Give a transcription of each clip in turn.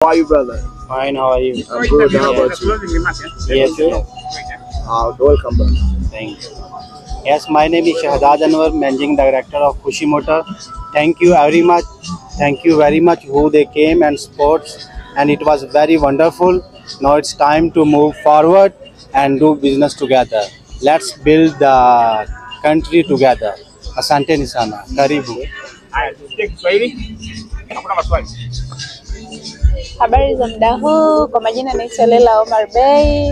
How are you, brother? Fine, how are you? I'm good. How about you? Yes, sir. Welcome, brother. Thanks. Yes, my name is Shahzad Anwar, Managing Director of Khushi Motor. Thank you very much. Thank you very much who they came and sports, and it was very wonderful. Now it's time to move forward and do business together. Let's build the country together. Asante ni sana. Karibu. Habari za muda huu, kwa majina naitwa Lela Omar Bey.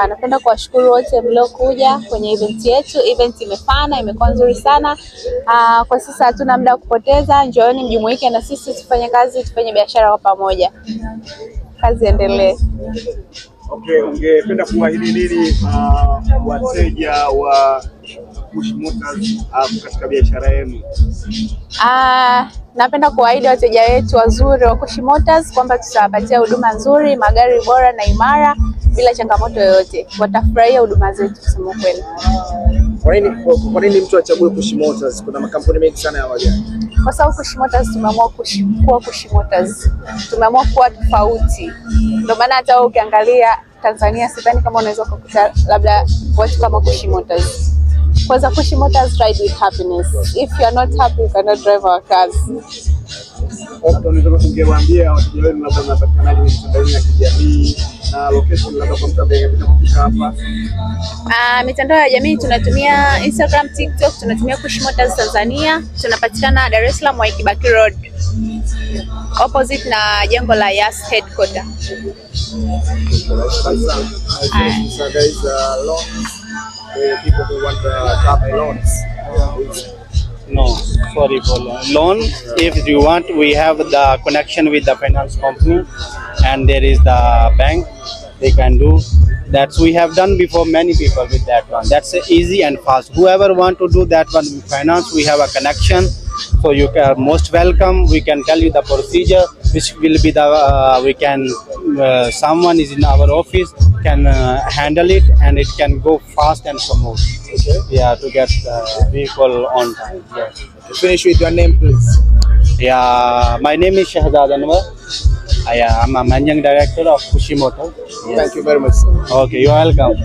Napenda kuwashukuru wote mliokuja kwenye event yetu. Event imefana, imekuwa nzuri sana. Kwa sasa hatuna muda wa kupoteza, njooni mjumuike na sisi tufanye kazi, tufanye biashara kwa pamoja. Kazi endelee. Okay, ungependa kuahidi nini wateja wa Khushi Motors katika biashara yenu? Napenda kuahidi wateja wetu wazuri wa Khushi Motors kwamba tutawapatia huduma nzuri, magari bora na imara bila changamoto yoyote. Watafurahia huduma zetu kusema kweli. Kwa nini mtu achague Khushi Motors? Kuna makampuni mengi sana ya magari. Kwa sababu Khushi Motors tumeamua kuwa Khushi Motors. Tumeamua kuwa tofauti. Ndio maana hata ukiangalia Tanzania sidhani kama unaweza kukuta labda watu kama Khushi Motors. Because Khushi Motors ride with happiness. If you are not happy, you cannot drive our cars. Ungewaambia wateja wenu labda mnapatikanaje mitandao ya kijamii na location labda kwa mtu ambaye anataka kufika hapa? Mitandao ya jamii tunatumia Instagram, TikTok, tunatumia Khushi Motors Tanzania. Tunapatikana Dar es Salaam Waikibaki Road, opposite na jengo la Yas headquarter. So guys, loans. People who want car by loans. No, sorry for loan. If you want, we have the connection with the finance company, and there is the bank. They can do that. We have done before many people with that one. That's easy and fast. Whoever want to do that one with finance, we have a connection. So you are most welcome. We can tell you the procedure, which will be the we can. Someone is in our office can handle it, and it can go fast and smooth. Okay. Yeah, to get the vehicle on time. Yes. Finish with your name, please. Yeah, my name is Shahzad Anwar. I am a Managing Director of Khushi Motor. Yes. Thank you very much, sir. Okay, you're welcome.